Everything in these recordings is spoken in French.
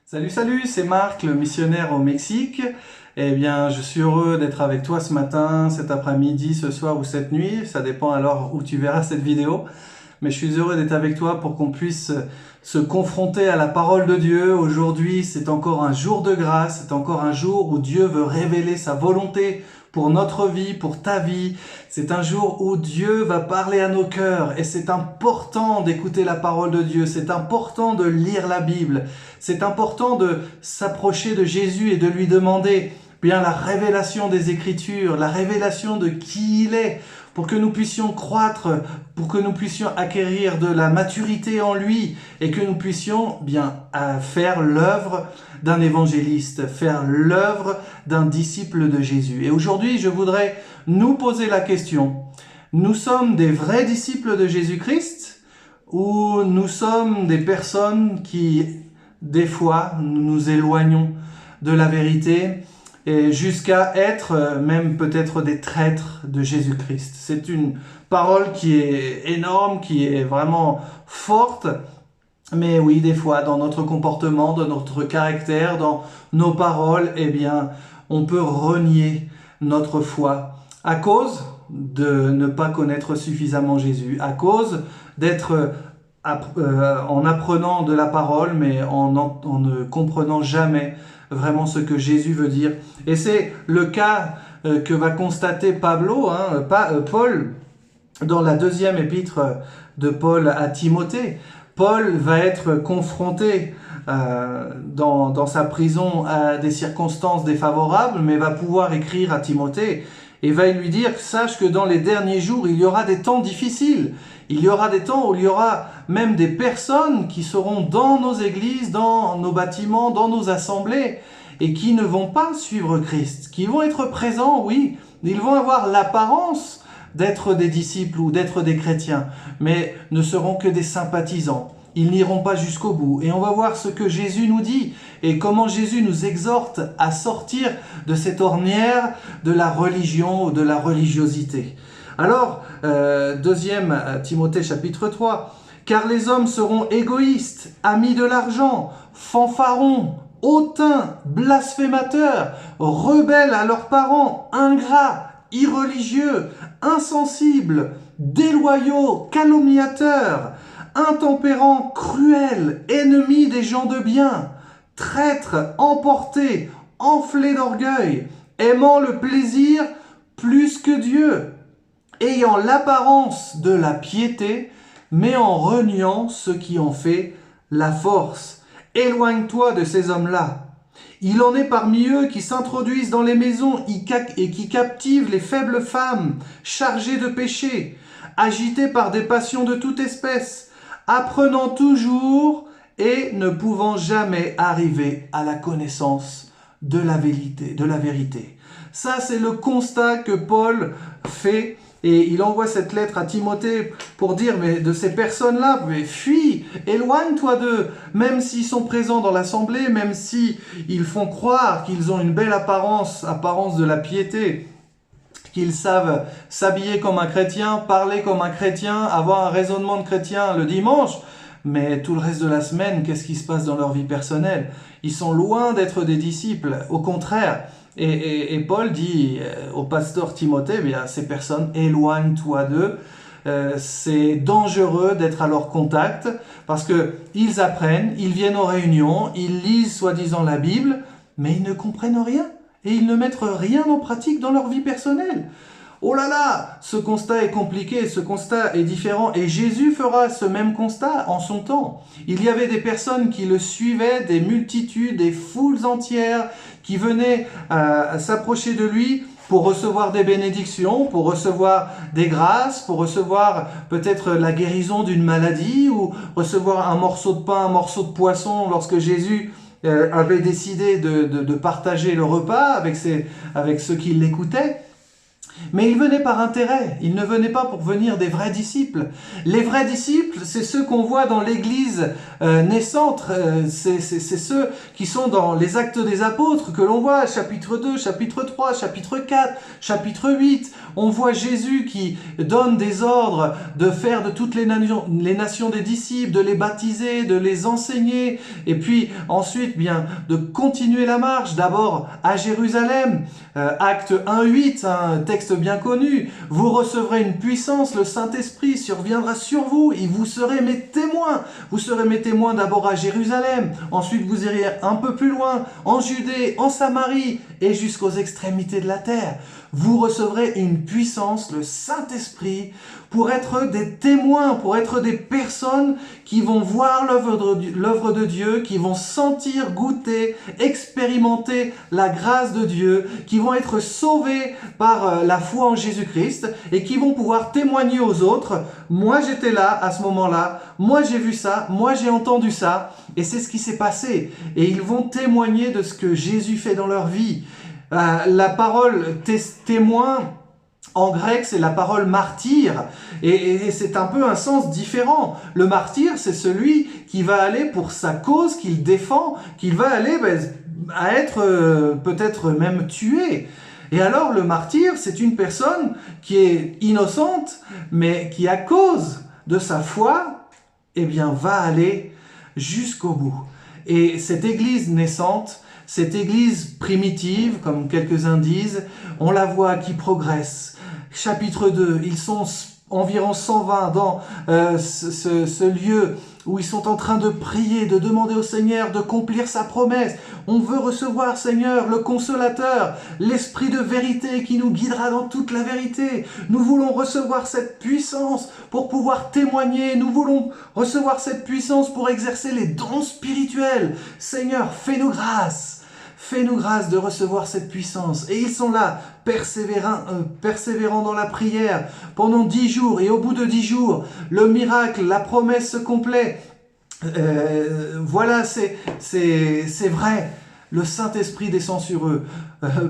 Salut, salut, c'est Marc, le missionnaire au Mexique. Eh bien, je suis heureux d'être avec toi ce matin, cet après-midi, ce soir ou cette nuit. Ça dépend alors où tu verras cette vidéo. Mais je suis heureux d'être avec toi pour qu'on puisse se confronter à la parole de Dieu. Aujourd'hui, c'est encore un jour de grâce, c'est encore un jour où Dieu veut révéler sa volonté pour notre vie, pour ta vie. C'est un jour où Dieu va parler à nos cœurs et c'est important d'écouter la parole de Dieu. C'est important de lire la Bible. C'est important de s'approcher de Jésus et de lui demander bien la révélation des Écritures, la révélation de qui il est, pour que nous puissions croître, pour que nous puissions acquérir de la maturité en lui et que nous puissions bien faire l'œuvre d'un évangéliste, faire l'œuvre d'un disciple de Jésus. Et aujourd'hui, je voudrais nous poser la question, nous sommes des vrais disciples de Jésus-Christ ou nous sommes des personnes qui, des fois, nous éloignons de la vérité et jusqu'à être même peut-être des traîtres de Jésus-Christ. C'est une parole qui est énorme, qui est vraiment forte, mais oui, des fois, dans notre comportement, dans notre caractère, dans nos paroles, eh bien, on peut renier notre foi à cause de ne pas connaître suffisamment Jésus, à cause d'être en apprenant de la parole, mais en ne comprenant jamais vraiment ce que Jésus veut dire. Et c'est le cas que va constater Paul, dans la deuxième épître de Paul à Timothée. Paul va être confronté dans sa prison à des circonstances défavorables, mais va pouvoir écrire à Timothée et va lui dire « Sache que dans les derniers jours, il y aura des temps difficiles. Il y aura des temps où il y aura même des personnes qui seront dans nos églises, dans nos bâtiments, dans nos assemblées, et qui ne vont pas suivre Christ, qui vont être présents, oui, ils vont avoir l'apparence d'être des disciples ou d'être des chrétiens, mais ne seront que des sympathisants. Ils n'iront pas jusqu'au bout. Et on va voir ce que Jésus nous dit et comment Jésus nous exhorte à sortir de cette ornière de la religion ou de la religiosité. Alors, 2 Timothée chapitre 3, « Car les hommes seront égoïstes, amis de l'argent, fanfarons, hautains, blasphémateurs, rebelles à leurs parents, ingrats, irreligieux, insensibles, déloyaux, calomniateurs, intempérants, cruels, ennemis des gens de bien, traîtres, emportés, enflés d'orgueil, aimant le plaisir plus que Dieu, ayant l'apparence de la piété, mais en reniant ce qui en fait la force. Éloigne-toi de ces hommes-là. Il en est parmi eux qui s'introduisent dans les maisons et qui captivent les faibles femmes, chargées de péché, agitées par des passions de toute espèce, apprenant toujours et ne pouvant jamais arriver à la connaissance de la vérité. Ça, c'est le constat que Paul fait. Et il envoie cette lettre à Timothée pour dire, mais de ces personnes-là, mais fuis, éloigne-toi d'eux, même s'ils sont présents dans l'assemblée, même s'ils font croire qu'ils ont une belle apparence de la piété, qu'ils savent s'habiller comme un chrétien, parler comme un chrétien, avoir un raisonnement de chrétien le dimanche, mais tout le reste de la semaine, qu'est-ce qui se passe dans leur vie personnelle? Ils sont loin d'être des disciples, au contraire. Et Paul dit au pasteur Timothée, bien, ces personnes, éloigne-toi d'eux. C'est dangereux d'être à leur contact parce qu'ils apprennent, ils viennent aux réunions, ils lisent soi-disant la Bible, mais ils ne comprennent rien et ils ne mettent rien en pratique dans leur vie personnelle. Oh là là, ce constat est compliqué, ce constat est différent et Jésus fera ce même constat en son temps. Il y avait des personnes qui le suivaient, des multitudes, des foules entières qui venaient s'approcher de lui pour recevoir des bénédictions, pour recevoir des grâces, pour recevoir peut-être la guérison d'une maladie ou recevoir un morceau de pain, un morceau de poisson lorsque Jésus avait décidé de partager le repas avec ceux qui l'écoutaient. Mais ils venaient par intérêt, ils ne venaient pas pour venir des vrais disciples. Les vrais disciples, c'est ceux qu'on voit dans l'église naissante, c'est ceux qui sont dans les actes des apôtres que l'on voit, chapitre 2, chapitre 3, chapitre 4, chapitre 8. On voit Jésus qui donne des ordres de faire de toutes les nations des disciples, de les baptiser, de les enseigner, et puis ensuite bien de continuer la marche, d'abord à Jérusalem, acte 1:8, un texte bien connu, vous recevrez une puissance, le Saint-Esprit surviendra sur vous, et vous serez mes témoins. Vous serez mes témoins d'abord à Jérusalem, ensuite vous irez un peu plus loin, en Judée, en Samarie, et jusqu'aux extrémités de la terre. Vous recevrez une puissance, le Saint-Esprit, pour être des témoins, pour être des personnes qui vont voir l'œuvre de Dieu, qui vont sentir, goûter, expérimenter la grâce de Dieu, qui vont être sauvés par la foi en Jésus-Christ et qui vont pouvoir témoigner aux autres. Moi, j'étais là à ce moment-là, moi j'ai vu ça, moi j'ai entendu ça, et c'est ce qui s'est passé. Et ils vont témoigner de ce que Jésus fait dans leur vie. La parole témoin, en grec, c'est la parole martyr, et c'est un peu un sens différent. Le martyr, c'est celui qui va aller pour sa cause, qu'il défend, qu'il va aller à être peut-être même tué. Et alors, le martyr, c'est une personne qui est innocente, mais qui, à cause de sa foi, eh bien, va aller jusqu'au bout. Et cette église naissante, cette église primitive, comme quelques-uns disent, on la voit qui progresse. Chapitre 2, ils sont environ 120 dans ce lieu où ils sont en train de prier, de demander au Seigneur d'accomplir sa promesse. On veut recevoir, Seigneur, le consolateur, l'esprit de vérité qui nous guidera dans toute la vérité. Nous voulons recevoir cette puissance pour pouvoir témoigner. Nous voulons recevoir cette puissance pour exercer les dons spirituels. Seigneur, fais-nous grâce. Fais-nous grâce de recevoir cette puissance. Et ils sont là, persévérants dans la prière, pendant 10 jours. Et au bout de 10 jours, le miracle, la promesse se complète. Voilà, c'est vrai. Le Saint-Esprit descend sur eux.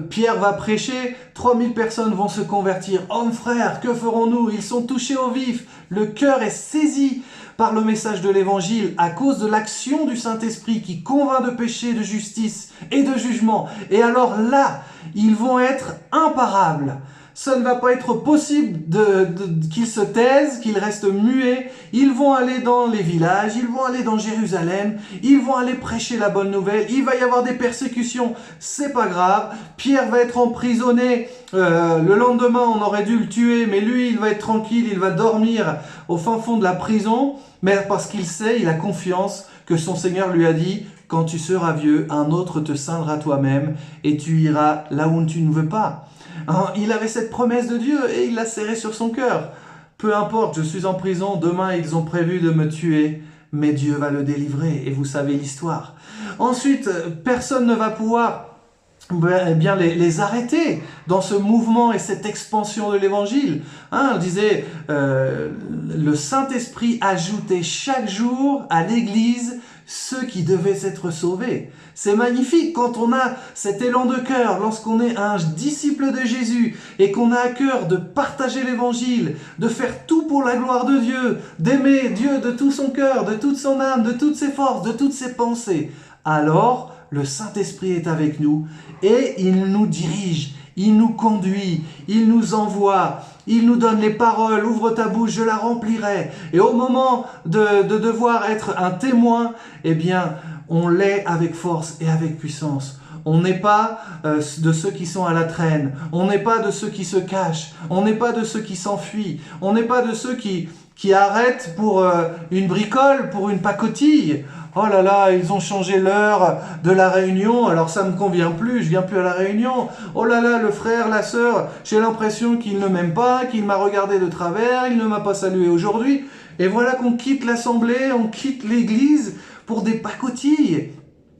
Pierre va prêcher, 3000 personnes vont se convertir. Hommes, frères, que ferons-nous? Ils sont touchés au vif. Le cœur est saisi par le message de l'Évangile à cause de l'action du Saint-Esprit qui convainc de péché, de justice et de jugement. Et alors là, ils vont être imparables. Ça ne va pas être possible qu'ils se taisent, qu'ils restent muets. Ils vont aller dans les villages, ils vont aller dans Jérusalem, ils vont aller prêcher la bonne nouvelle. Il va y avoir des persécutions, c'est pas grave. Pierre va être emprisonné. Le lendemain, on aurait dû le tuer, mais lui, il va être tranquille, il va dormir au fin fond de la prison. Mais parce qu'il sait, il a confiance que son Seigneur lui a dit « Quand tu seras vieux, un autre te ceindra toi-même et tu iras là où tu ne veux pas. » Il avait cette promesse de Dieu et il l'a serrée sur son cœur. Peu importe, je suis en prison, demain ils ont prévu de me tuer, mais Dieu va le délivrer et vous savez l'histoire. Ensuite, personne ne va pouvoir bien les arrêter dans ce mouvement et cette expansion de l'évangile. On disait, le Saint-Esprit ajoutait chaque jour à l'église ceux qui devaient être sauvés. C'est magnifique quand on a cet élan de cœur, lorsqu'on est un disciple de Jésus et qu'on a à cœur de partager l'évangile, de faire tout pour la gloire de Dieu, d'aimer Dieu de tout son cœur, de toute son âme, de toutes ses forces, de toutes ses pensées. Alors, le Saint-Esprit est avec nous et il nous dirige, il nous conduit, il nous envoie, il nous donne les paroles, ouvre ta bouche, je la remplirai. Et au moment de devoir être un témoin, eh bien, on l'est avec force et avec puissance. On n'est pas de ceux qui sont à la traîne, on n'est pas de ceux qui se cachent, on n'est pas de ceux qui s'enfuient, on n'est pas de ceux qui arrêtent pour une bricole, pour une pacotille. Oh là là, ils ont changé l'heure de la réunion, alors ça me convient plus, je viens plus à la réunion. Oh là là, le frère, la sœur, j'ai l'impression qu'il ne m'aime pas, qu'il m'a regardé de travers, il ne m'a pas salué aujourd'hui. Et voilà qu'on quitte l'assemblée, on quitte l'église pour des pacotilles.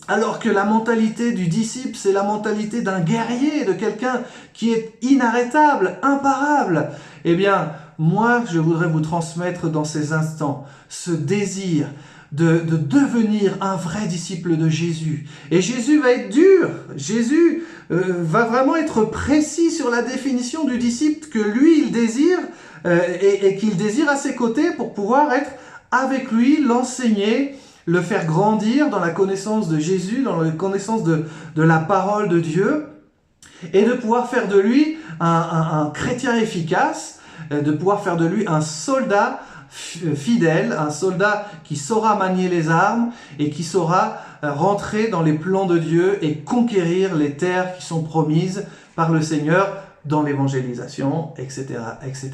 Alors que la mentalité du disciple, c'est la mentalité d'un guerrier, de quelqu'un qui est inarrêtable, imparable. Eh bien, moi, je voudrais vous transmettre dans ces instants ce désir de devenir un vrai disciple de Jésus. Et Jésus va être dur. Jésus va vraiment être précis sur la définition du disciple que lui, il désire et qu'il désire à ses côtés pour pouvoir être avec lui, l'enseigner, le faire grandir dans la connaissance de Jésus, dans la connaissance de la parole de Dieu, et de pouvoir faire de lui un chrétien efficace, de pouvoir faire de lui un soldat fidèle, un soldat qui saura manier les armes et qui saura rentrer dans les plans de Dieu et conquérir les terres qui sont promises par le Seigneur dans l'évangélisation, etc., etc.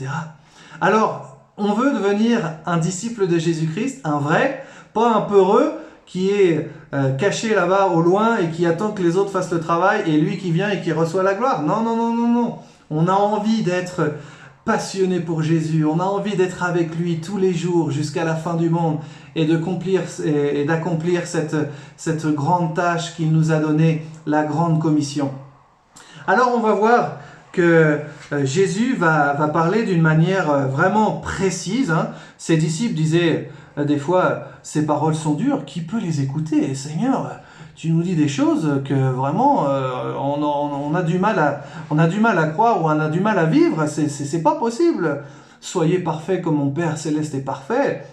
Alors, on veut devenir un disciple de Jésus-Christ, un vrai, pas un peureux qui est caché là-bas au loin et qui attend que les autres fassent le travail et lui qui vient et qui reçoit la gloire. Non, non, non, non, non. On a envie d'être passionné pour Jésus, on a envie d'être avec lui tous les jours jusqu'à la fin du monde et d'accomplir cette grande tâche qu'il nous a donnée, la grande commission. Alors on va voir que Jésus va parler d'une manière vraiment précise. Hein. Ses disciples disaient des fois, ces paroles sont dures, qui peut les écouter? Seigneur, tu nous dis des choses que vraiment on a du mal à croire ou on a du mal à vivre, c'est pas possible. Soyez parfaits comme mon Père Céleste est parfait.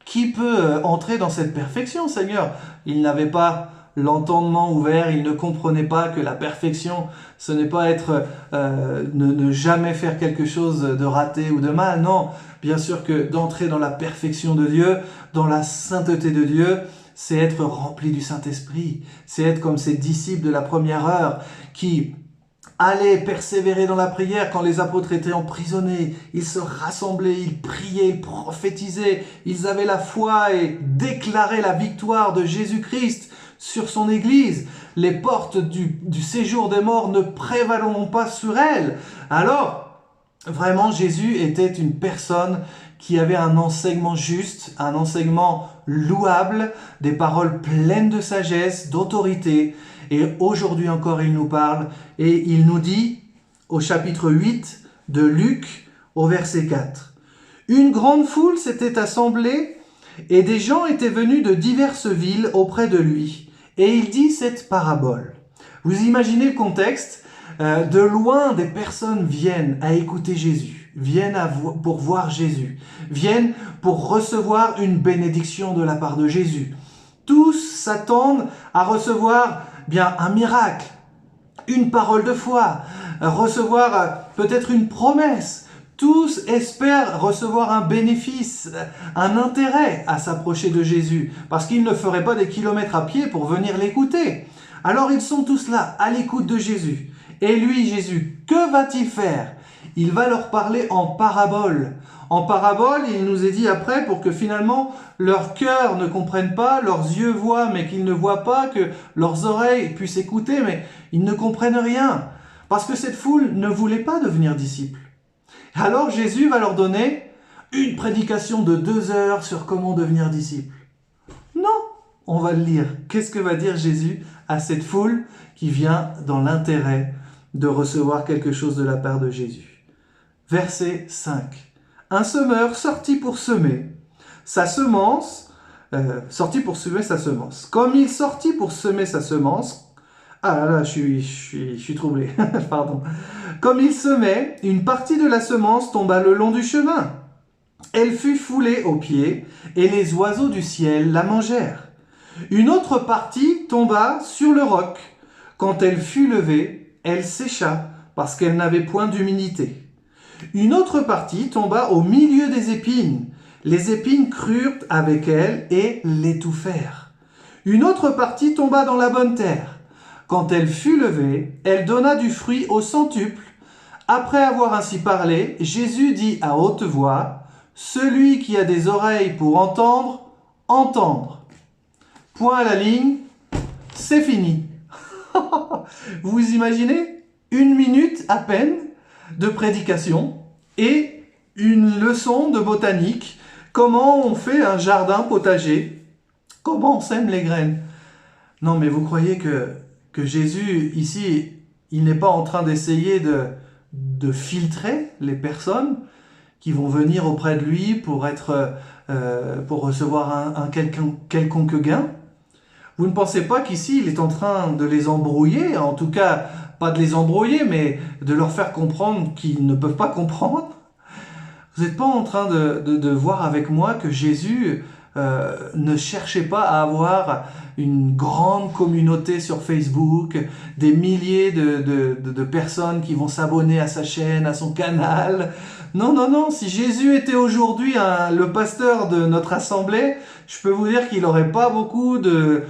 Qui peut entrer dans cette perfection, Seigneur? Il n'avait pas l'entendement ouvert, il ne comprenait pas que la perfection, ce n'est pas être ne jamais faire quelque chose de raté ou de mal. Non, bien sûr que d'entrer dans la perfection de Dieu, dans la sainteté de Dieu, c'est être rempli du Saint-Esprit. C'est être comme ces disciples de la première heure qui allaient persévérer dans la prière quand les apôtres étaient emprisonnés. Ils se rassemblaient, ils priaient, ils prophétisaient. Ils avaient la foi et déclaraient la victoire de Jésus-Christ sur son Église. Les portes du séjour des morts ne prévaleront pas sur elle. Alors, vraiment, Jésus était une personne qui avait un enseignement juste, un enseignement louable, des paroles pleines de sagesse, d'autorité. Et aujourd'hui encore, il nous parle et il nous dit au chapitre 8 de Luc, au verset 4. « Une grande foule s'était assemblée et des gens étaient venus de diverses villes auprès de lui. Et il dit cette parabole. » Vous imaginez le contexte ? De loin, des personnes viennent à écouter Jésus, viennent pour voir Jésus, viennent pour recevoir une bénédiction de la part de Jésus. Tous s'attendent à recevoir bien un miracle, une parole de foi, recevoir peut-être une promesse. Tous espèrent recevoir un bénéfice, un intérêt à s'approcher de Jésus, parce qu'ils ne feraient pas des kilomètres à pied pour venir l'écouter. Alors ils sont tous là, à l'écoute de Jésus. Et lui, Jésus, que va-t-il faire? Il va leur parler en parabole. En parabole, il nous est dit après, pour que finalement leur cœur ne comprenne pas, leurs yeux voient mais qu'ils ne voient pas, que leurs oreilles puissent écouter mais ils ne comprennent rien. Parce que cette foule ne voulait pas devenir disciples. Alors Jésus va leur donner une prédication de 2 heures sur comment devenir disciple. Non, on va le lire. Qu'est-ce que va dire Jésus à cette foule qui vient dans l'intérêt de recevoir quelque chose de la part de Jésus? Verset 5. Un semeur sortit pour semer sa semence. Comme il sortit pour semer sa semence, ah là, je suis troublé, pardon. Comme il semait, une partie de la semence tomba le long du chemin. Elle fut foulée aux pieds, et les oiseaux du ciel la mangèrent. Une autre partie tomba sur le roc. Quand elle fut levée, elle sécha, parce qu'elle n'avait point d'humidité. Une autre partie tomba au milieu des épines. Les épines crurent avec elle et l'étouffèrent. Une autre partie tomba dans la bonne terre. Quand elle fut levée, elle donna du fruit au centuple. Après avoir ainsi parlé, Jésus dit à haute voix, « Celui qui a des oreilles pour entendre, entendre. » Point à la ligne, c'est fini. Vous imaginez 1 minute à peine de prédication et une leçon de botanique, comment on fait un jardin potager, comment on sème les graines. Non, mais vous croyez que Jésus, ici, il n'est pas en train d'essayer de filtrer les personnes qui vont venir auprès de lui pour être pour recevoir un quelconque gain. Vous ne pensez pas qu'ici, il est en train de les embrouiller, en tout cas, pas de les embrouiller, mais de leur faire comprendre qu'ils ne peuvent pas comprendre? Vous n'êtes pas en train de voir avec moi que Jésus ne cherchait pas à avoir une grande communauté sur Facebook, des milliers de personnes qui vont s'abonner à sa chaîne, à son canal. Non, non, non, si Jésus était aujourd'hui le pasteur de notre assemblée, je peux vous dire qu'il n'aurait pas beaucoup de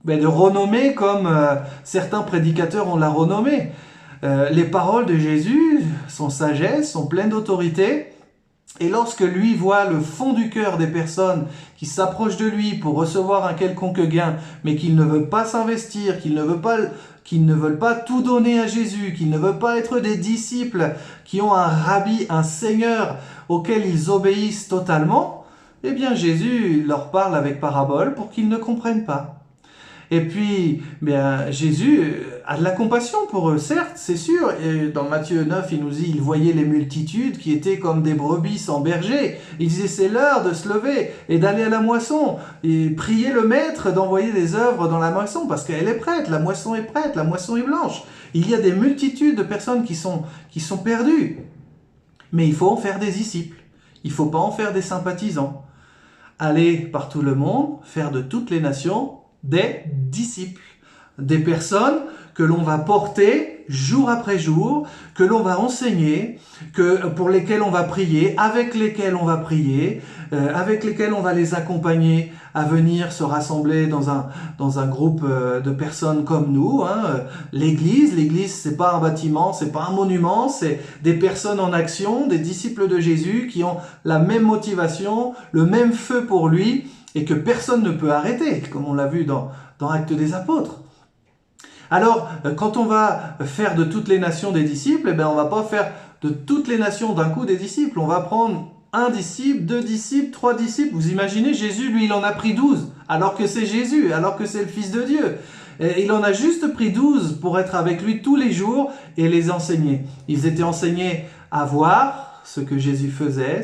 renommée comme certains prédicateurs ont la renommée. Les paroles de Jésus, son sagesse, sont pleines d'autorité. Et lorsque lui voit le fond du cœur des personnes qui s'approchent de lui pour recevoir un quelconque gain, mais qu'ils ne veulent pas s'investir, qu'ils ne veulent pas tout donner à Jésus, qu'ils ne veulent pas être des disciples qui ont un rabbi, un seigneur auquel ils obéissent totalement, eh bien Jésus leur parle avec parabole pour qu'ils ne comprennent pas. Et puis, Jésus a de la compassion pour eux, certes, c'est sûr. Et dans Matthieu 9, il nous dit, il voyait les multitudes qui étaient comme des brebis sans berger. Il disait, c'est l'heure de se lever et d'aller à la moisson. Et prier le maître d'envoyer des œuvres dans la moisson, parce qu'elle est prête, la moisson est prête, la moisson est blanche. Il y a des multitudes de personnes qui sont perdues. Mais il faut en faire des disciples. Il ne faut pas en faire des sympathisants. Aller par tout le monde, faire de toutes les nations des disciples, des personnes que l'on va porter jour après jour, que l'on va enseigner, pour lesquelles on va prier, avec lesquelles on va prier, avec lesquelles on va les accompagner à venir se rassembler dans un groupe de personnes comme nous. L'église, c'est pas un bâtiment, c'est pas un monument, c'est des personnes en action, des disciples de Jésus qui ont la même motivation, le même feu pour lui, et que personne ne peut arrêter, comme on l'a vu dans Actes des Apôtres. Alors, quand on va faire de toutes les nations des disciples, on ne va pas faire de toutes les nations d'un coup des disciples. On va prendre un disciple, 2 disciples, 3 disciples. Vous imaginez, Jésus, lui, il en a pris 12, alors que c'est Jésus, alors que c'est le Fils de Dieu. Et il en a juste pris 12 pour être avec lui tous les jours et les enseigner. Ils étaient enseignés à voir ce que Jésus faisait,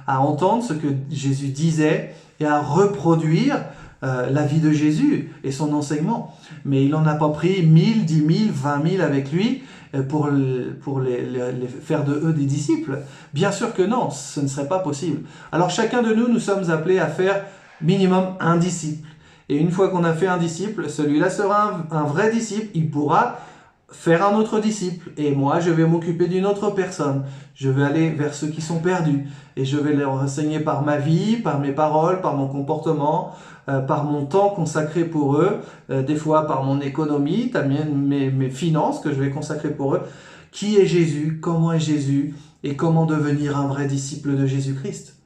à entendre ce que Jésus disait, et à reproduire la vie de Jésus et son enseignement. Mais il n'en a pas pris 1000, 10 000, 20 000 avec lui pour les faire de eux des disciples. Bien sûr que non, ce ne serait pas possible. Alors chacun de nous sommes appelés à faire minimum un disciple. Et une fois qu'on a fait un disciple, celui-là sera un vrai disciple, il pourra faire un autre disciple. Et moi, je vais m'occuper d'une autre personne. Je vais aller vers ceux qui sont perdus. Et je vais leur enseigner par ma vie, par mes paroles, par mon comportement, par mon temps consacré pour eux, des fois par mon économie, mes finances que je vais consacrer pour eux. Qui est Jésus? Comment est Jésus? Et comment devenir un vrai disciple de Jésus-Christ?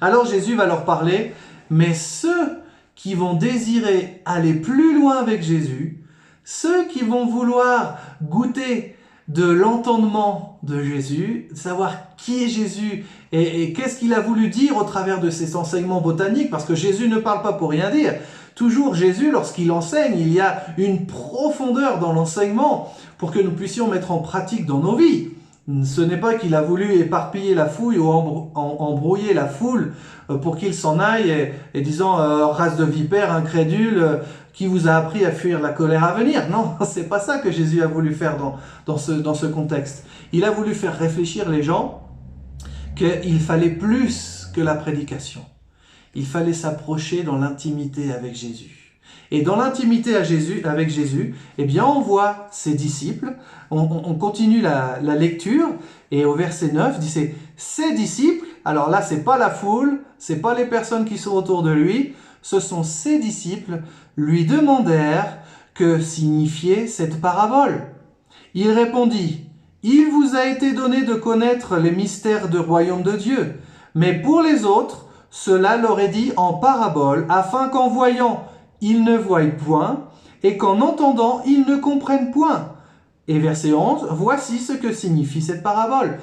Alors Jésus va leur parler, mais ceux qui vont désirer aller plus loin avec Jésus, ceux qui vont vouloir goûter de l'entendement de Jésus, savoir qui est Jésus et qu'est-ce qu'il a voulu dire au travers de ses enseignements botaniques, parce que Jésus ne parle pas pour rien dire. Toujours Jésus, lorsqu'il enseigne, il y a une profondeur dans l'enseignement pour que nous puissions mettre en pratique dans nos vies. Ce n'est pas qu'il a voulu éparpiller la foule ou embrouiller la foule pour qu'il s'en aille et disant race de vipères, incrédule, qui vous a appris à fuir la colère à venir. Non, c'est pas ça que Jésus a voulu faire dans ce contexte. Il a voulu faire réfléchir les gens qu'il fallait plus que la prédication. Il fallait s'approcher dans l'intimité avec Jésus. Et dans l'intimité avec Jésus, eh bien on voit ses disciples. On continue la lecture et au verset 9, dit c'est ses disciples. Alors là, c'est pas la foule, c'est pas les personnes qui sont autour de lui, ce sont ses disciples lui demandèrent que signifiait cette parabole. Il répondit, il vous a été donné de connaître les mystères du royaume de Dieu, mais pour les autres, cela leur est dit en parabole, afin qu'en voyant, ils ne voient point, et qu'en entendant, ils ne comprennent point. Et verset 11, voici ce que signifie cette parabole.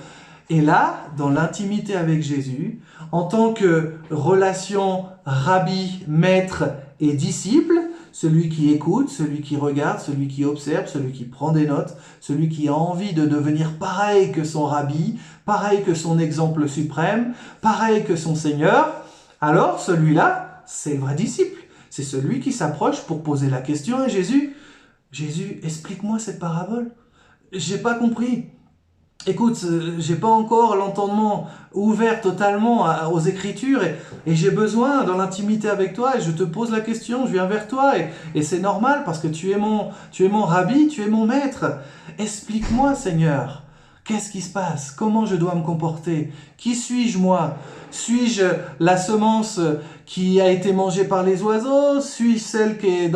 Et là, dans l'intimité avec Jésus, en tant que relation rabbi, maître et disciple, celui qui écoute, celui qui regarde, celui qui observe, celui qui prend des notes, celui qui a envie de devenir pareil que son rabbi, pareil que son exemple suprême, pareil que son Seigneur, alors celui-là, c'est le vrai disciple. C'est celui qui s'approche pour poser la question à Jésus. Jésus, explique-moi cette parabole. J'ai pas compris. Écoute, j'ai pas encore l'entendement ouvert totalement aux Écritures et j'ai besoin dans l'intimité avec toi et je te pose la question, je viens vers toi et c'est normal parce que tu es mon rabbi, tu es mon maître. Explique-moi, Seigneur, qu'est-ce qui se passe? Comment je dois me comporter? Qui suis-je moi? Suis-je la semence qui a été mangée par les oiseaux? Suis-je celle qui est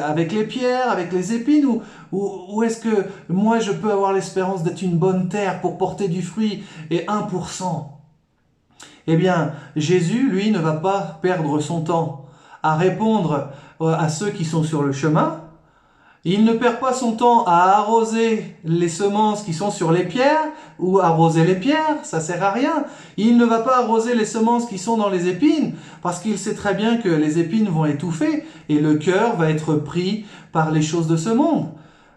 avec les pierres, avec les épines? Ou est-ce que moi je peux avoir l'espérance d'être une bonne terre pour porter du fruit et 1%? Eh bien, Jésus, lui, ne va pas perdre son temps à répondre à ceux qui sont sur le chemin. Il ne perd pas son temps à arroser les semences qui sont sur les pierres ou arroser les pierres, ça sert à rien. Il ne va pas arroser les semences qui sont dans les épines parce qu'il sait très bien que les épines vont étouffer et le cœur va être pris par les choses de ce monde.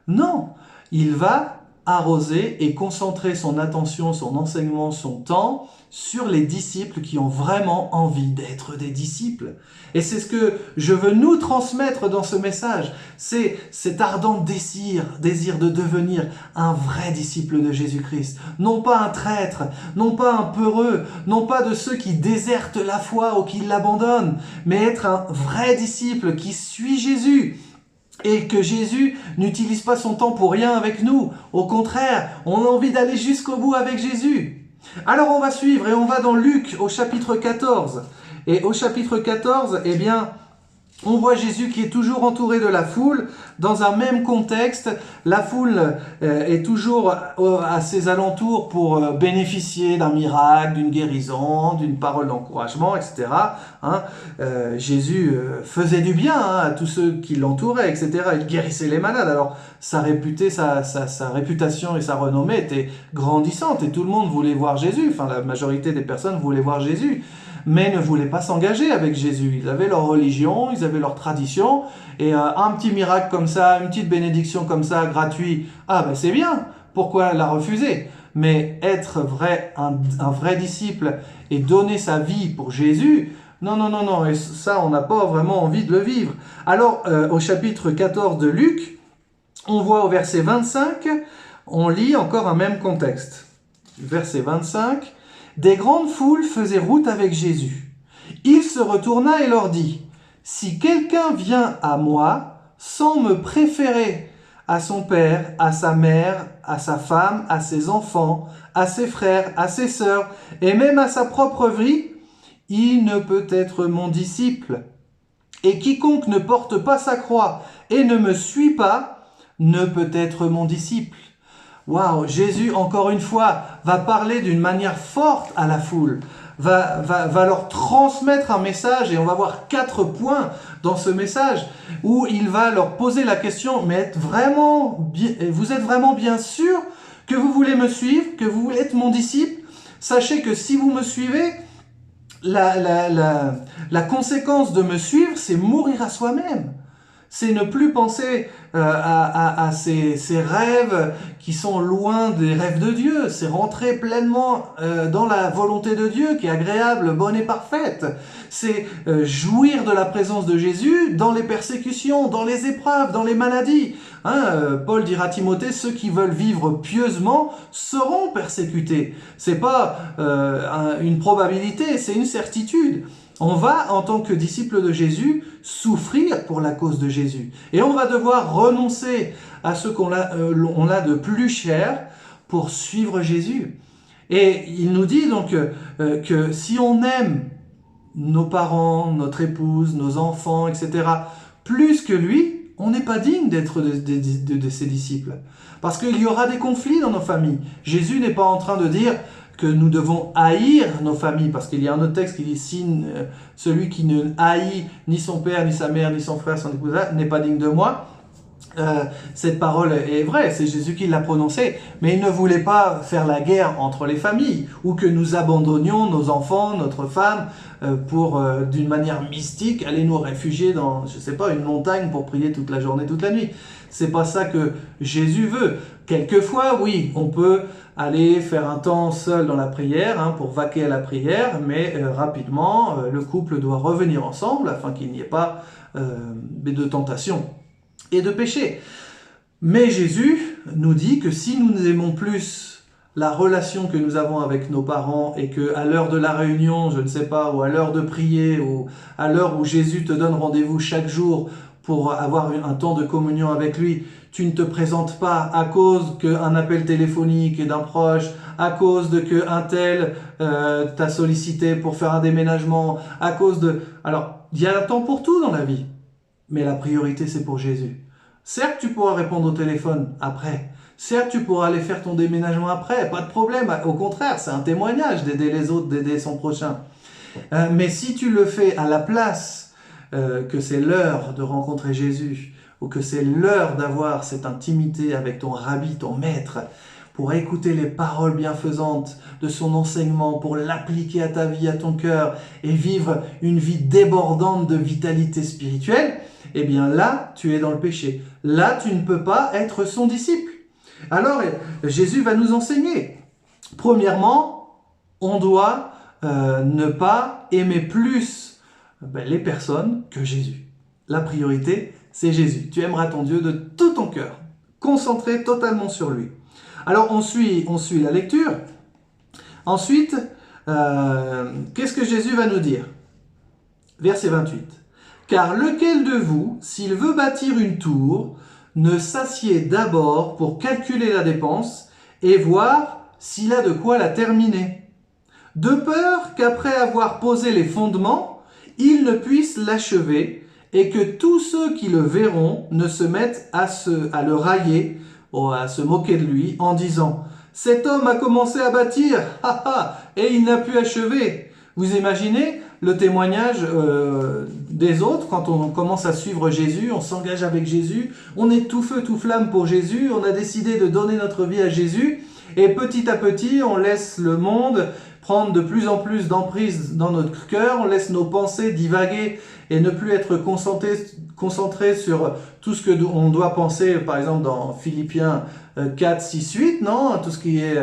Non, il va arroser et concentrer son attention, son enseignement, son temps sur les disciples qui ont vraiment envie d'être des disciples. Et c'est ce que je veux nous transmettre dans ce message. C'est cet ardent désir de devenir un vrai disciple de Jésus-Christ. Non pas un traître, non pas un peureux, non pas de ceux qui désertent la foi ou qui l'abandonnent, mais être un vrai disciple qui suit Jésus. Et que Jésus n'utilise pas son temps pour rien avec nous. Au contraire, on a envie d'aller jusqu'au bout avec Jésus. Alors on va suivre et on va dans Luc au chapitre 14. Et au chapitre 14, eh bien, on voit Jésus qui est toujours entouré de la foule, dans un même contexte. La foule est toujours à ses alentours pour bénéficier d'un miracle, d'une guérison, d'une parole d'encouragement, etc. Jésus faisait du bien à tous ceux qui l'entouraient, etc. Il guérissait les malades. Alors sa réputation et sa renommée étaient grandissantes et tout le monde voulait voir Jésus. Enfin, la majorité des personnes voulaient voir Jésus, mais ne voulaient pas s'engager avec Jésus. Ils avaient leur religion, ils avaient leur tradition, et un petit miracle comme ça, une petite bénédiction comme ça, gratuit, c'est bien, pourquoi la refuser? Mais être un vrai disciple et donner sa vie pour Jésus, non, et ça on n'a pas vraiment envie de le vivre. Alors au chapitre 14 de Luc, on voit au verset 25, on lit encore un même contexte. Verset 25, « Des grandes foules faisaient route avec Jésus. Il se retourna et leur dit, « Si quelqu'un vient à moi sans me préférer à son père, à sa mère, à sa femme, à ses enfants, à ses frères, à ses sœurs, et même à sa propre vie, il ne peut être mon disciple. Et quiconque ne porte pas sa croix et ne me suit pas, ne peut être mon disciple. » Waouh, Jésus, encore une fois, va parler d'une manière forte à la foule, va leur transmettre un message, et on va voir 4 points dans ce message, où il va leur poser la question, mais vous êtes vraiment bien sûr que vous voulez me suivre, que vous voulez être mon disciple? Sachez que si vous me suivez, la conséquence de me suivre, c'est mourir à soi-même. C'est ne plus penser à ces rêves qui sont loin des rêves de Dieu. C'est rentrer pleinement dans la volonté de Dieu qui est agréable, bonne et parfaite. C'est jouir de la présence de Jésus dans les persécutions, dans les épreuves, dans les maladies. Paul dira à Timothée, ceux qui veulent vivre pieusement seront persécutés. C'est pas une probabilité, c'est une certitude. On va, en tant que disciple de Jésus, souffrir pour la cause de Jésus. Et on va devoir renoncer à ce qu'on a de plus cher pour suivre Jésus. Et il nous dit donc que si on aime nos parents, notre épouse, nos enfants, etc., plus que lui, on n'est pas digne d'être de ses disciples. Parce qu'il y aura des conflits dans nos familles. Jésus n'est pas en train de dire que nous devons haïr nos familles, parce qu'il y a un autre texte qui dit celui qui ne haït ni son père, ni sa mère, ni son frère, son épouse, n'est pas digne de moi. Cette parole est vraie, c'est Jésus qui l'a prononcée, mais il ne voulait pas faire la guerre entre les familles, ou que nous abandonnions nos enfants, notre femme, pour, d'une manière mystique, aller nous réfugier dans, je sais pas, une montagne pour prier toute la journée, toute la nuit. C'est pas ça que Jésus veut. Quelquefois, oui, on peut aller faire un temps seul dans la prière, hein, pour vaquer à la prière, mais rapidement, le couple doit revenir ensemble afin qu'il n'y ait pas de tentation et de péché. Mais Jésus nous dit que si nous aimons plus la relation que nous avons avec nos parents et que à l'heure de la réunion, je ne sais pas, ou à l'heure de prier, ou à l'heure où Jésus te donne rendez-vous chaque jour pour avoir un temps de communion avec lui, tu ne te présentes pas à cause qu'un appel téléphonique d'un proche, à cause de qu'un tel t'a sollicité pour faire un déménagement, à cause de... Alors, il y a un temps pour tout dans la vie. Mais la priorité, c'est pour Jésus. Certes, tu pourras répondre au téléphone après. Certes, tu pourras aller faire ton déménagement après. Pas de problème. Au contraire, c'est un témoignage d'aider les autres, d'aider son prochain. Mais si tu le fais à la place que c'est l'heure de rencontrer Jésus, ou que c'est l'heure d'avoir cette intimité avec ton rabbi, ton maître, pour écouter les paroles bienfaisantes de son enseignement, pour l'appliquer à ta vie, à ton cœur, et vivre une vie débordante de vitalité spirituelle, eh bien là, tu es dans le péché. Là, tu ne peux pas être son disciple. Alors, Jésus va nous enseigner. Premièrement, on doit ne pas aimer plus les personnes que Jésus. La priorité, c'est Jésus. Tu aimeras ton Dieu de tout ton cœur, concentré totalement sur lui. Alors, on suit la lecture. Ensuite, qu'est-ce que Jésus va nous dire? Verset 28. « Car lequel de vous, s'il veut bâtir une tour, ne s'assied d'abord pour calculer la dépense et voir s'il a de quoi la terminer, de peur qu'après avoir posé les fondements, il ne puisse l'achever et que tous ceux qui le verront ne se mettent à le railler ou à se moquer de lui en disant « Cet homme a commencé à bâtir, et il n'a pu achever ». Vous imaginez le témoignage des autres quand on commence à suivre Jésus, on s'engage avec Jésus, on est tout feu, tout flamme pour Jésus, on a décidé de donner notre vie à Jésus, et petit à petit, on laisse le monde prendre de plus en plus d'emprise dans notre cœur, on laisse nos pensées divaguer et ne plus être concentré sur tout ce que on doit penser, par exemple dans Philippiens 4, 6, 8, non? Tout ce qui est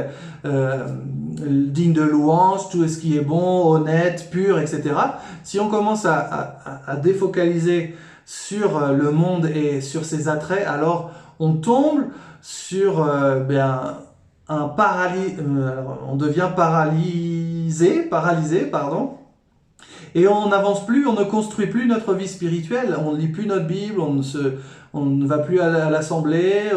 digne de louange, tout ce qui est bon, honnête, pur, etc. Si on commence à défocaliser sur le monde et sur ses attraits, alors on tombe sur un on devient paralysé, pardon. Et on n'avance plus, on ne construit plus notre vie spirituelle, on ne lit plus notre Bible, on ne va plus à l'assemblée,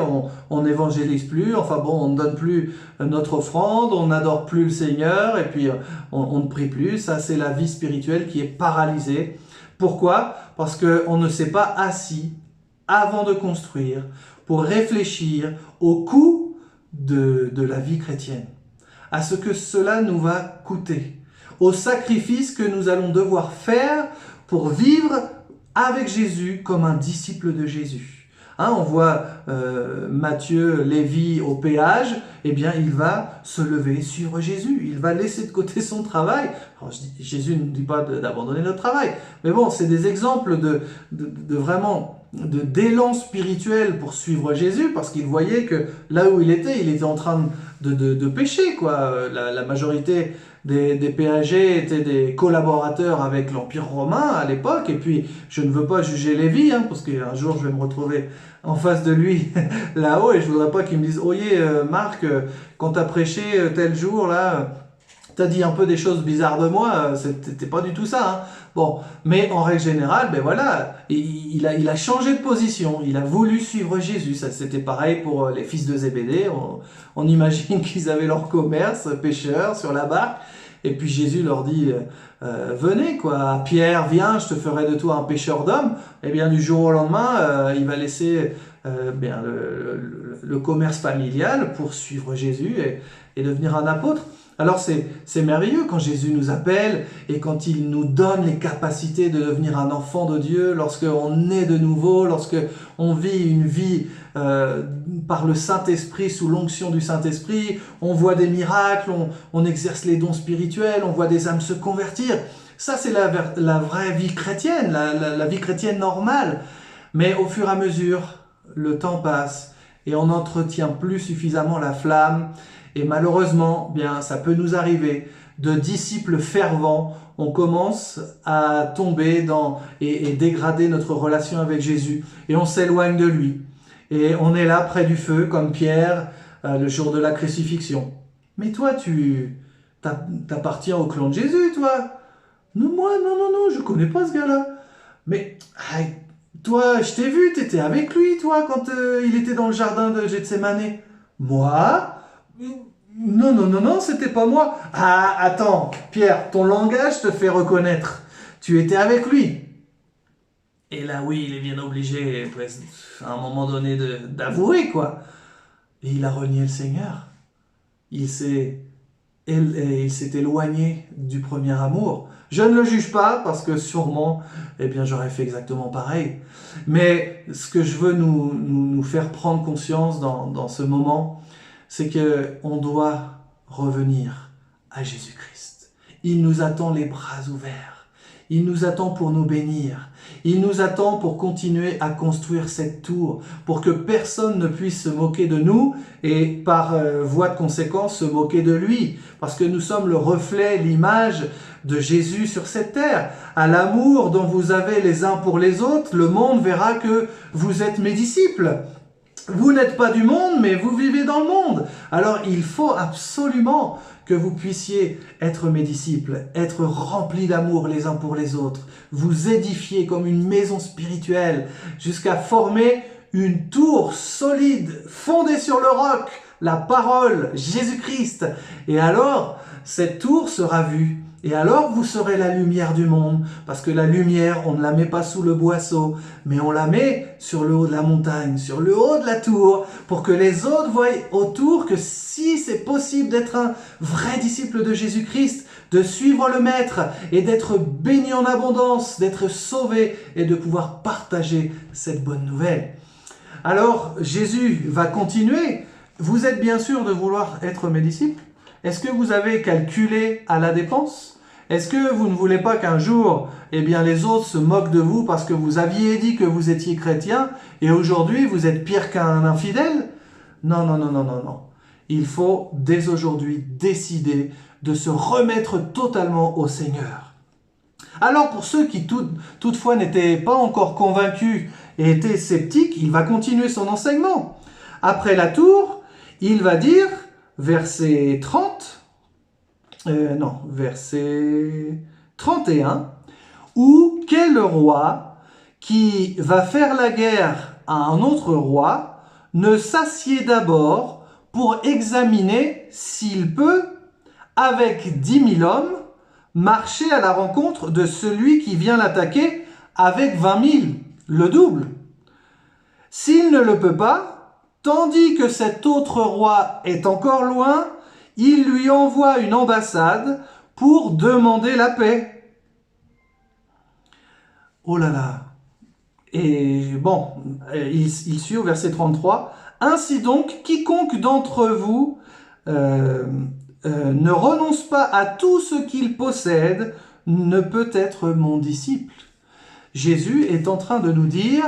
on n'évangélise plus, enfin bon, on ne donne plus notre offrande, on n'adore plus le Seigneur, et puis on ne prie plus. Ça, c'est la vie spirituelle qui est paralysée. Pourquoi? Parce qu'on ne s'est pas assis avant de construire pour réfléchir au coût de la vie chrétienne, à ce que cela nous va coûter, au sacrifice que nous allons devoir faire pour vivre avec Jésus comme un disciple de Jésus. Hein, on voit Matthieu, Lévi au péage, eh bien il va se lever, suivre Jésus, il va laisser de côté son travail. Alors, Jésus ne dit pas d'abandonner notre travail, mais bon, c'est des exemples d'élan spirituel pour suivre Jésus, parce qu'il voyait que là où il était en train de pécher, quoi. La majorité des péagers étaient des collaborateurs avec l'Empire romain à l'époque, et puis je ne veux pas juger Lévi, hein, parce qu'un jour je vais me retrouver en face de lui là-haut, et je voudrais pas qu'il me dise « Oyez Marc, quand t'as prêché tel jour, là, t'as dit un peu des choses bizarres de moi, c'était pas du tout ça. Hein. » Bon, mais en règle générale, ben voilà, il a changé de position, il a voulu suivre Jésus. Ça, c'était pareil pour les fils de Zébédée. On imagine qu'ils avaient leur commerce, pêcheurs, sur la barque, et puis Jésus leur dit venez, quoi, Pierre, viens, je te ferai de toi un pêcheur d'hommes. Et bien du jour au lendemain, il va laisser le commerce familial pour suivre Jésus et devenir un apôtre. Alors c'est merveilleux quand Jésus nous appelle et quand il nous donne les capacités de devenir un enfant de Dieu, lorsqu'on naît de nouveau, lorsqu'on vit une vie par le Saint-Esprit, sous l'onction du Saint-Esprit, on voit des miracles, on exerce les dons spirituels, on voit des âmes se convertir. Ça, c'est la vraie vie chrétienne, la vie chrétienne normale. Mais au fur et à mesure, le temps passe et on n'entretient plus suffisamment la flamme. Et malheureusement, bien, ça peut nous arriver, de disciples fervents, on commence à tomber et dégrader notre relation avec Jésus. Et on s'éloigne de lui. Et on est là près du feu, comme Pierre, le jour de la crucifixion. Mais toi, t'appartiens au clan de Jésus, toi. Non, moi, non, je connais pas ce gars-là. Mais, toi, je t'ai vu, t'étais avec lui, toi, quand il était dans le jardin de Gethsémane. Moi? Non, c'était pas moi. Ah, attends, Pierre, ton langage te fait reconnaître. Tu étais avec lui. Et là, oui, il est bien obligé, à un moment donné, d'avouer, quoi. Et il a renié le Seigneur. Il s'est éloigné du premier amour. Je ne le juge pas, parce que sûrement, eh bien, j'aurais fait exactement pareil. Mais ce que je veux nous faire prendre conscience dans ce moment, c'est qu'on doit revenir à Jésus-Christ. Il nous attend les bras ouverts. Il nous attend pour nous bénir. Il nous attend pour continuer à construire cette tour, pour que personne ne puisse se moquer de nous et par voie de conséquence se moquer de lui. Parce que nous sommes le reflet, l'image de Jésus sur cette terre. À l'amour dont vous avez les uns pour les autres, le monde verra que vous êtes mes disciples. Vous n'êtes pas du monde, mais vous vivez dans le monde. Alors il faut absolument que vous puissiez être mes disciples, être remplis d'amour les uns pour les autres, vous édifier comme une maison spirituelle, jusqu'à former une tour solide, fondée sur le roc, la parole, Jésus-Christ. Et alors, cette tour sera vue. Et alors vous serez la lumière du monde, parce que la lumière, on ne la met pas sous le boisseau, mais on la met sur le haut de la montagne, sur le haut de la tour, pour que les autres voient autour que si c'est possible d'être un vrai disciple de Jésus-Christ, de suivre le Maître et d'être béni en abondance, d'être sauvé et de pouvoir partager cette bonne nouvelle. Alors Jésus va continuer. Vous êtes bien sûr de vouloir être mes disciples? Est-ce que vous avez calculé à la dépense? Est-ce que vous ne voulez pas qu'un jour, eh bien, les autres se moquent de vous parce que vous aviez dit que vous étiez chrétien et aujourd'hui vous êtes pire qu'un infidèle? Non. Il faut dès aujourd'hui décider de se remettre totalement au Seigneur. Alors pour ceux qui toutefois n'étaient pas encore convaincus et étaient sceptiques, il va continuer son enseignement. Après la tour, il va dire... verset 31, où quel roi qui va faire la guerre à un autre roi ne s'assied d'abord pour examiner s'il peut, avec 10 000 hommes, marcher à la rencontre de celui qui vient l'attaquer avec 20 000, le double. S'il ne le peut pas, tandis que cet autre roi est encore loin, il lui envoie une ambassade pour demander la paix. Oh là là. Et bon, il suit au verset 33. Ainsi donc, quiconque d'entre vous ne renonce pas à tout ce qu'il possède ne peut être mon disciple. Jésus est en train de nous dire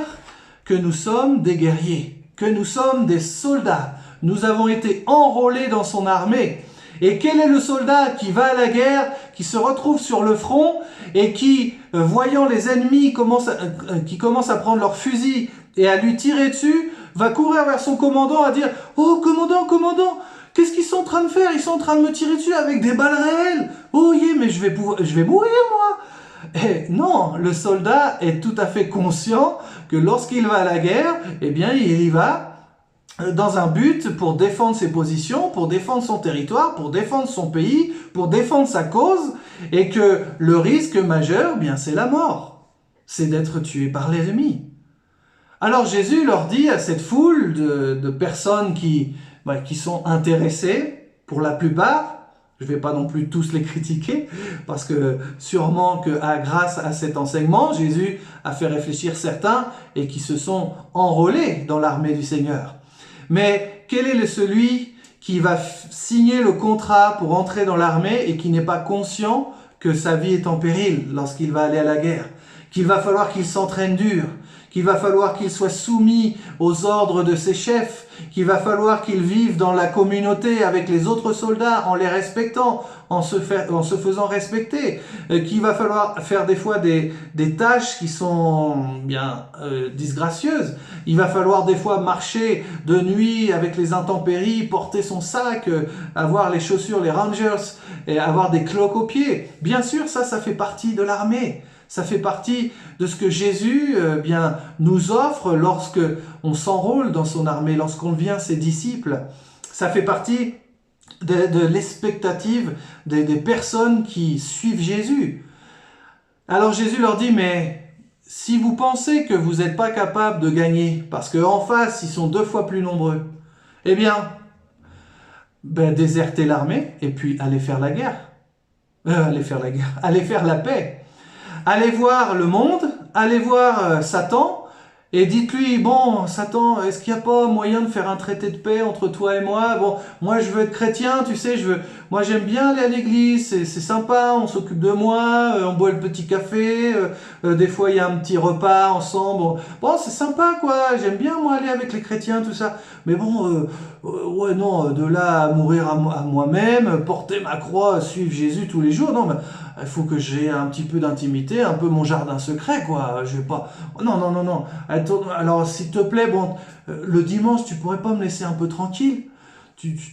que nous sommes des guerriers, que nous sommes des soldats. Nous avons été enrôlés dans son armée. Et quel est le soldat qui va à la guerre, qui se retrouve sur le front et qui, voyant les ennemis qui commencent à prendre leur fusil et à lui tirer dessus, va courir vers son commandant à dire « Oh, commandant, qu'est-ce qu'ils sont en train de faire? Ils sont en train de me tirer dessus avec des balles réelles. Oh, mais je vais mourir, moi !» Et non, le soldat est tout à fait conscient que lorsqu'il va à la guerre, eh bien, il y va dans un but pour défendre ses positions, pour défendre son territoire, pour défendre son pays, pour défendre sa cause, et que le risque majeur, bien, c'est la mort. C'est d'être tué par l'ennemi. Alors Jésus leur dit à cette foule de personnes qui sont intéressées, pour la plupart, Je ne vais pas non plus tous les critiquer, parce que sûrement que grâce à cet enseignement, Jésus a fait réfléchir certains et qui se sont enrôlés dans l'armée du Seigneur. Mais quel est celui qui va signer le contrat pour entrer dans l'armée et qui n'est pas conscient que sa vie est en péril lorsqu'il va aller à la guerre, qu'il va falloir qu'il s'entraîne dur, qu'il va falloir qu'il soit soumis aux ordres de ses chefs, qu'il va falloir qu'il vive dans la communauté avec les autres soldats en les respectant, en se faisant respecter, qu'il va falloir faire des fois des tâches qui sont bien disgracieuses. Il va falloir des fois marcher de nuit avec les intempéries, porter son sac, avoir les chaussures, les Rangers, et avoir des cloques aux pieds. Bien sûr, ça fait partie de l'armée. Ça fait partie de ce que Jésus nous offre lorsque on s'enrôle dans son armée, lorsqu'on devient ses disciples. Ça fait partie de l'expectative des personnes qui suivent Jésus. Alors Jésus leur dit, mais si vous pensez que vous n'êtes pas capable de gagner, parce qu'en face, ils sont 2 fois plus nombreux, eh bien, désertez l'armée et puis allez faire la guerre. Allez faire la paix. Allez voir le monde, allez voir Satan, et dites-lui, bon, Satan, est-ce qu'il n'y a pas moyen de faire un traité de paix entre toi et moi? Bon, moi je veux être chrétien, tu sais, moi j'aime bien aller à l'église, c'est sympa, on s'occupe de moi, on boit le petit café, des fois il y a un petit repas ensemble, bon c'est sympa quoi, j'aime bien moi aller avec les chrétiens, tout ça, mais bon, ouais non, de là à mourir à moi-même, porter ma croix, suivre Jésus tous les jours, non mais il faut que j'ai un petit peu d'intimité, un peu mon jardin secret quoi, je vais pas, non, alors s'il te plaît, bon, le dimanche tu pourrais pas me laisser un peu tranquille?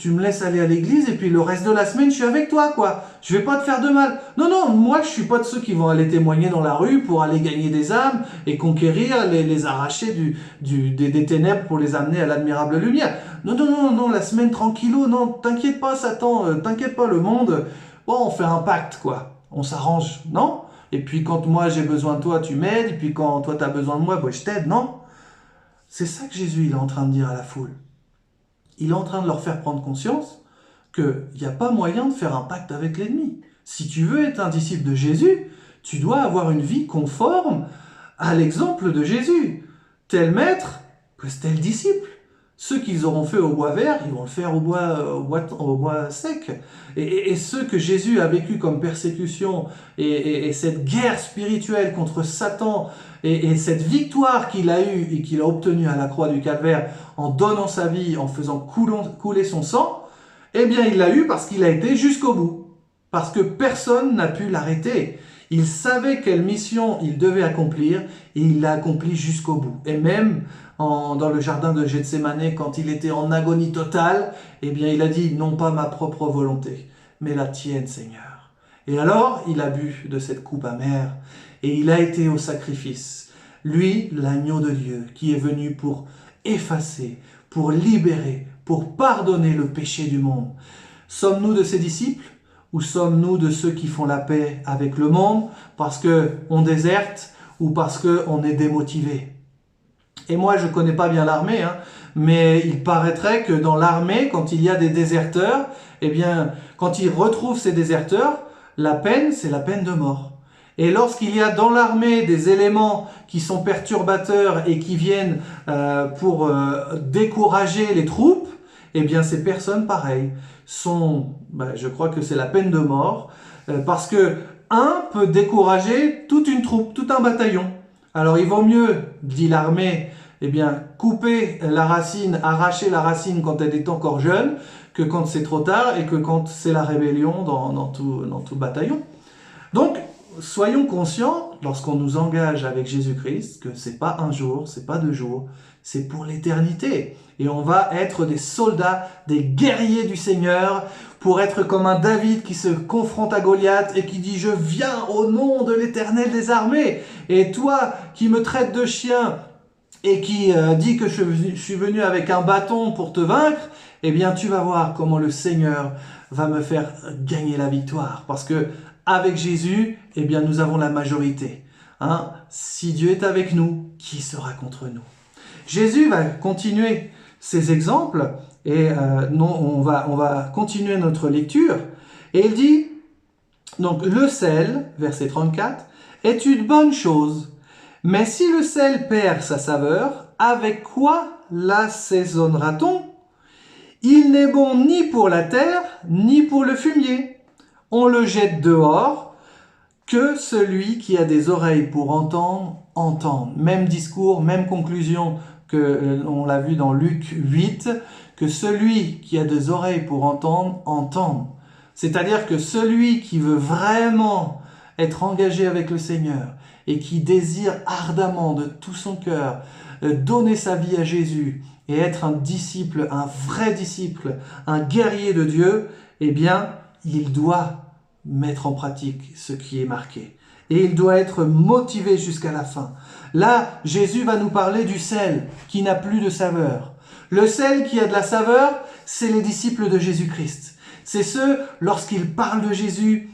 Tu me laisses aller à l'église et puis le reste de la semaine, je suis avec toi, quoi. Je vais pas te faire de mal. Non, moi, je suis pas de ceux qui vont aller témoigner dans la rue pour aller gagner des âmes et conquérir, les arracher des ténèbres pour les amener à l'admirable lumière. Non, la semaine tranquillo, non, t'inquiète pas, Satan, t'inquiète pas, le monde. Bon, on fait un pacte, quoi. On s'arrange, non? Et puis quand moi j'ai besoin de toi, tu m'aides, et puis quand toi t'as besoin de moi, je t'aide, non? C'est ça que Jésus, il est en train de dire à la foule. Il est en train de leur faire prendre conscience qu'il n'y a pas moyen de faire un pacte avec l'ennemi. Si tu veux être un disciple de Jésus, tu dois avoir une vie conforme à l'exemple de Jésus. Tel maître, tel disciple. Ceux qu'ils auront fait au bois vert, ils vont le faire au bois sec. Et ceux que Jésus a vécu comme persécution et cette guerre spirituelle contre Satan et cette victoire qu'il a eue et qu'il a obtenue à la croix du Calvaire en donnant sa vie, en faisant couler son sang, eh bien il l'a eu parce qu'il a été jusqu'au bout. Parce que personne n'a pu l'arrêter. Il savait quelle mission il devait accomplir et il l'a accompli jusqu'au bout. Et même dans le jardin de Gethsémané, quand il était en agonie totale, eh bien il a dit, non pas ma propre volonté, mais la tienne, Seigneur. Et alors, il a bu de cette coupe amère et il a été au sacrifice. Lui, l'agneau de Dieu, qui est venu pour effacer, pour libérer, pour pardonner le péché du monde. Sommes-nous de ses disciples? Ou sommes-nous de ceux qui font la paix avec le monde parce qu'on déserte ou parce qu'on est démotivé? Et moi, je ne connais pas bien l'armée, mais il paraîtrait que dans l'armée, quand il y a des déserteurs, eh bien, quand ils retrouvent ces déserteurs, la peine, c'est la peine de mort. Et lorsqu'il y a dans l'armée des éléments qui sont perturbateurs et qui viennent pour décourager les troupes, eh bien, ces personnes, pareil, je crois que c'est la peine de mort, parce que un peut décourager toute une troupe, tout un bataillon. Alors il vaut mieux, dit l'armée, eh bien, couper la racine, arracher la racine quand elle est encore jeune, que quand c'est trop tard et que quand c'est la rébellion dans tout bataillon. Donc, soyons conscients, lorsqu'on nous engage avec Jésus-Christ, que c'est pas un jour, c'est pas 2 jours, c'est pour l'éternité. Et on va être des soldats, des guerriers du Seigneur, pour être comme un David qui se confronte à Goliath et qui dit « Je viens au nom de l'Éternel des armées ». Et toi qui me traites de chien et qui dit que je suis venu avec un bâton pour te vaincre, eh bien tu vas voir comment le Seigneur va me faire gagner la victoire. Parce que avec Jésus, eh bien nous avons la majorité. Si Dieu est avec nous, qui sera contre nous? Jésus va continuer ces exemples et on va continuer notre lecture. Et il dit, donc le sel, verset 34, est une bonne chose. Mais si le sel perd sa saveur, avec quoi l'assaisonnera-t-on? Il n'est bon ni pour la terre, ni pour le fumier. On le jette dehors, que celui qui a des oreilles pour entendre, entende. Même discours, même conclusion que on l'a vu dans Luc 8, que celui qui a des oreilles pour entendre, entende. C'est-à-dire que celui qui veut vraiment être engagé avec le Seigneur et qui désire ardemment de tout son cœur donner sa vie à Jésus et être un disciple, un vrai disciple, un guerrier de Dieu, eh bien, il doit mettre en pratique ce qui est marqué. Et il doit être motivé jusqu'à la fin. Là, Jésus va nous parler du sel qui n'a plus de saveur. Le sel qui a de la saveur, c'est les disciples de Jésus-Christ. C'est ceux, lorsqu'ils parlent de Jésus,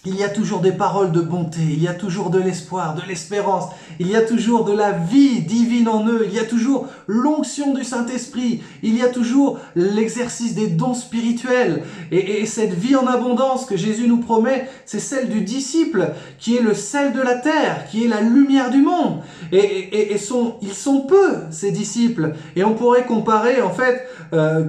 il y a toujours des paroles de bonté, il y a toujours de l'espoir, de l'espérance, il y a toujours de la vie divine en eux, il y a toujours l'onction du Saint-Esprit, il y a toujours l'exercice des dons spirituels. Et cette vie en abondance que Jésus nous promet, c'est celle du disciple, qui est le sel de la terre, qui est la lumière du monde. Ils sont peu, ces disciples. Et on pourrait comparer, en fait,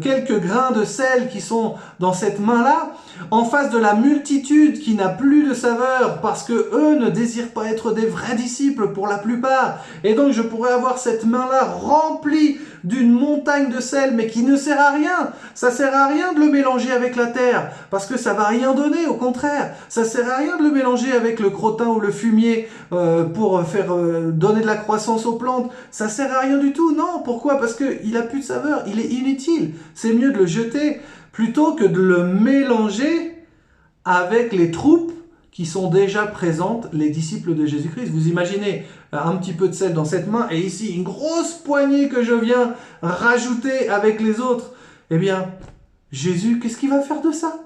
quelques grains de sel qui sont dans cette main-là, en face de la multitude qui n'a plus de saveur parce que eux ne désirent pas être des vrais disciples pour la plupart. Et donc je pourrais avoir cette main-là remplie d'une montagne de sel mais qui ne sert à rien. Ça sert à rien de le mélanger avec la terre parce que ça va rien donner, au contraire. Ça sert à rien de le mélanger avec le crottin ou le fumier pour faire donner de la croissance aux plantes. Ça sert à rien du tout. Non, pourquoi? Parce qu'il a plus de saveur, il est inutile. C'est mieux de le jeter plutôt que de le mélanger avec les troupes qui sont déjà présentes, les disciples de Jésus-Christ. Vous imaginez un petit peu de sel dans cette main, et ici une grosse poignée que je viens rajouter avec les autres. Eh bien, Jésus, qu'est-ce qu'il va faire de ça?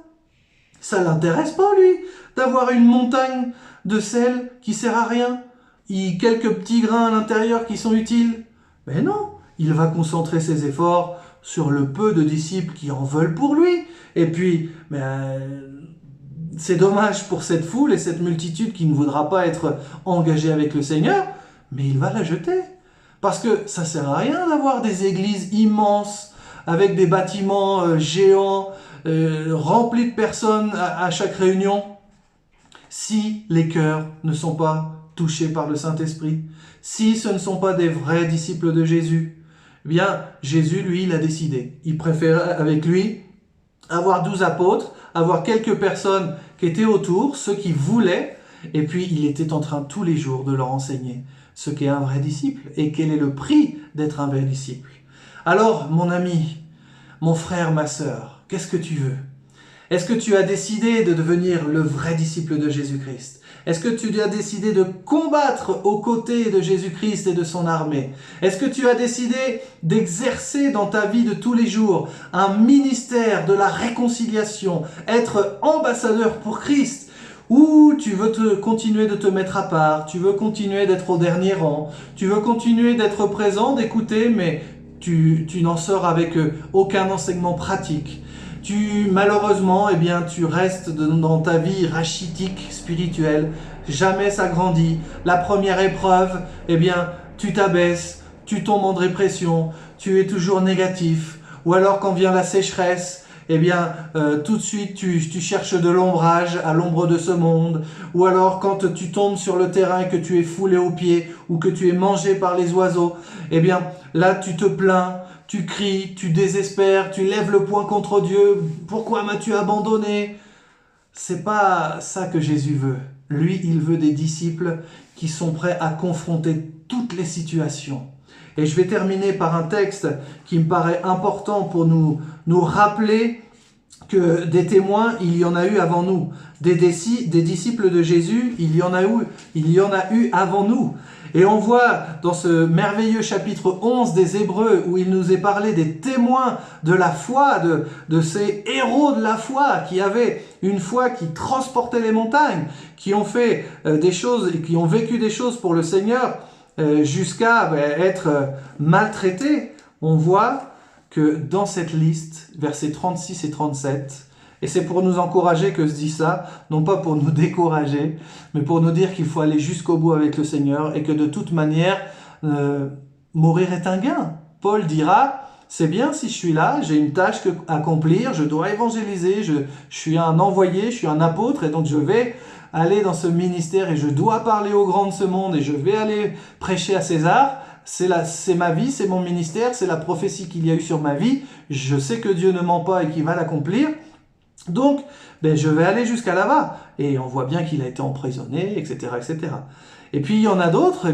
Ça ne l'intéresse pas, lui, d'avoir une montagne de sel qui sert à rien. Quelques petits grains à l'intérieur qui sont utiles. Mais non, il va concentrer ses efforts sur le peu de disciples qui en veulent pour lui. Et puis, c'est dommage pour cette foule et cette multitude qui ne voudra pas être engagée avec le Seigneur, mais il va la jeter. Parce que ça ne sert à rien d'avoir des églises immenses, avec des bâtiments géants, remplis de personnes à chaque réunion, si les cœurs ne sont pas touchés par le Saint-Esprit, si ce ne sont pas des vrais disciples de Jésus. Eh bien, Jésus, lui, il a décidé. Il préférait avec lui avoir 12 apôtres, avoir quelques personnes qui étaient autour, ceux qui voulaient, et puis il était en train tous les jours de leur enseigner ce qu'est un vrai disciple et quel est le prix d'être un vrai disciple. Alors, mon ami, mon frère, ma sœur, qu'est-ce que tu veux? Est-ce que tu as décidé de devenir le vrai disciple de Jésus-Christ? Est-ce que tu as décidé de combattre aux côtés de Jésus-Christ et de son armée? Est-ce que tu as décidé d'exercer dans ta vie de tous les jours un ministère de la réconciliation, être ambassadeur pour Christ? Ou tu veux continuer de te mettre à part, tu veux continuer d'être au dernier rang, tu veux continuer d'être présent, d'écouter, mais tu n'en sors avec aucun enseignement pratique. Malheureusement, eh bien, tu restes dans ta vie rachitique spirituelle, jamais ça grandit. La première épreuve, eh bien, tu t'abaisses, tu tombes en dépression, tu es toujours négatif. Ou alors quand vient la sécheresse, eh bien, tout de suite, tu cherches de l'ombrage à l'ombre de ce monde. Ou alors quand tu tombes sur le terrain et que tu es foulé aux pieds ou que tu es mangé par les oiseaux, eh bien, là, tu te plains. Tu cries, tu désespères, tu lèves le poing contre Dieu. Pourquoi m'as-tu abandonné? C'est pas ça que Jésus veut. Lui, il veut des disciples qui sont prêts à confronter toutes les situations. Et je vais terminer par un texte qui me paraît important pour nous rappeler que des témoins, il y en a eu avant nous. Des disciples de Jésus, il y en a eu avant nous. Et on voit dans ce merveilleux chapitre 11 des Hébreux où il nous est parlé des témoins de la foi, de ces héros de la foi qui avaient une foi qui transportait les montagnes, qui ont fait des choses, qui ont vécu des choses pour le Seigneur jusqu'à être maltraités. On voit que dans cette liste, versets 36 et 37, Et c'est pour nous encourager que je dis ça, non pas pour nous décourager, mais pour nous dire qu'il faut aller jusqu'au bout avec le Seigneur et que de toute manière, mourir est un gain. Paul dira, c'est bien si je suis là, j'ai une tâche à accomplir, je dois évangéliser, je suis un envoyé, je suis un apôtre et donc je vais aller dans ce ministère et je dois parler aux grands de ce monde et je vais aller prêcher à César. C'est ma vie, c'est mon ministère, c'est la prophétie qu'il y a eu sur ma vie. Je sais que Dieu ne ment pas et qu'il va l'accomplir. Donc, je vais aller jusqu'à là-bas. Et on voit bien qu'il a été emprisonné, etc., etc. Et puis, il y en a d'autres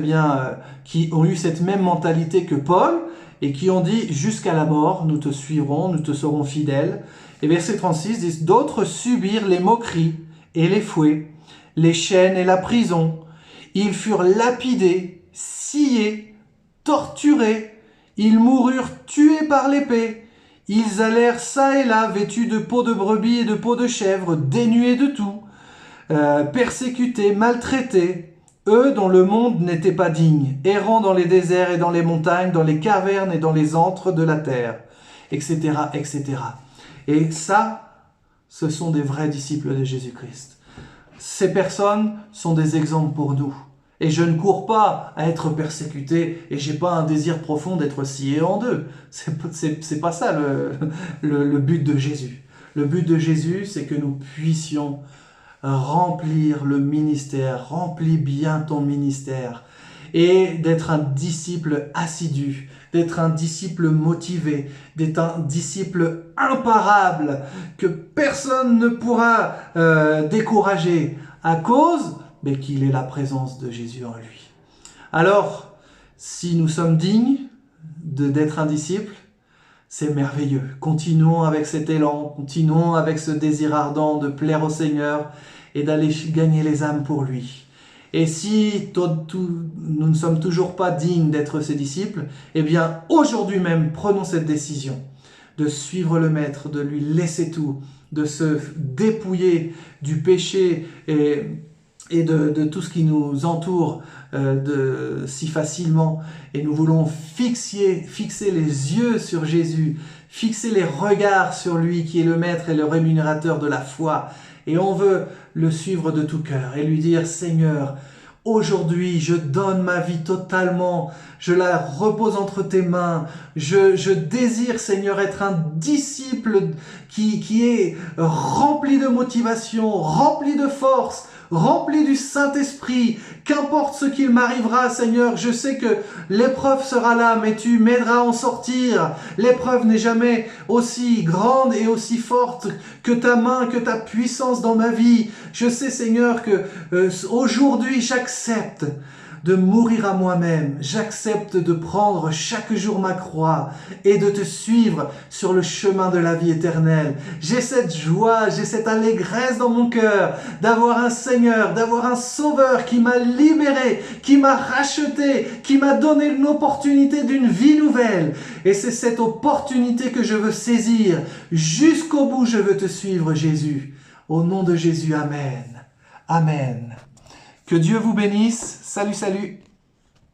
qui ont eu cette même mentalité que Paul et qui ont dit « Jusqu'à la mort, nous te suivrons, nous te serons fidèles. » Et verset 36 dit « D'autres subirent les moqueries et les fouets, les chaînes et la prison. Ils furent lapidés, sciés, torturés. Ils moururent tués par l'épée. Ils allèrent çà et là vêtus de peau de brebis et de peau de chèvre, dénués de tout, persécutés, maltraités, eux dont le monde n'était pas digne, errant dans les déserts et dans les montagnes, dans les cavernes et dans les antres de la terre, etc., etc. Et ça, ce sont des vrais disciples de Jésus-Christ. Ces personnes sont des exemples pour nous. Et je ne cours pas à être persécuté et j'ai pas un désir profond d'être scié en deux. C'est pas ça le but de Jésus. Le but de Jésus, c'est que nous puissions remplir le ministère, remplis bien ton ministère et d'être un disciple assidu, d'être un disciple motivé, d'être un disciple imparable que personne ne pourra décourager à cause mais qu'il ait la présence de Jésus en lui. Alors, si nous sommes dignes d'être un disciple, c'est merveilleux. Continuons avec cet élan, continuons avec ce désir ardent de plaire au Seigneur et d'aller gagner les âmes pour lui. Et si nous ne sommes toujours pas dignes d'être ses disciples, eh bien, aujourd'hui même, prenons cette décision de suivre le Maître, de lui laisser tout, de se dépouiller du péché et de tout ce qui nous entoure si facilement. Et nous voulons fixer les yeux sur Jésus, fixer les regards sur lui qui est le Maître et le rémunérateur de la foi. Et on veut le suivre de tout cœur et lui dire « Seigneur, aujourd'hui, je donne ma vie totalement, je la repose entre tes mains. Je désire, Seigneur, être un disciple qui est rempli de motivation, rempli de force, rempli du Saint-Esprit. Qu'importe ce qu'il m'arrivera, Seigneur, je sais que l'épreuve sera là, mais tu m'aideras à en sortir. L'épreuve n'est jamais aussi grande et aussi forte que ta main, que ta puissance dans ma vie. Je sais, Seigneur, que aujourd'hui, j'accepte de mourir à moi-même. J'accepte de prendre chaque jour ma croix et de te suivre sur le chemin de la vie éternelle. J'ai cette joie, j'ai cette allégresse dans mon cœur d'avoir un Seigneur, d'avoir un Sauveur qui m'a libéré, qui m'a racheté, qui m'a donné l'opportunité d'une vie nouvelle. Et c'est cette opportunité que je veux saisir. Jusqu'au bout, je veux te suivre, Jésus. Au nom de Jésus, Amen. Amen. Que Dieu vous bénisse. Salut, salut.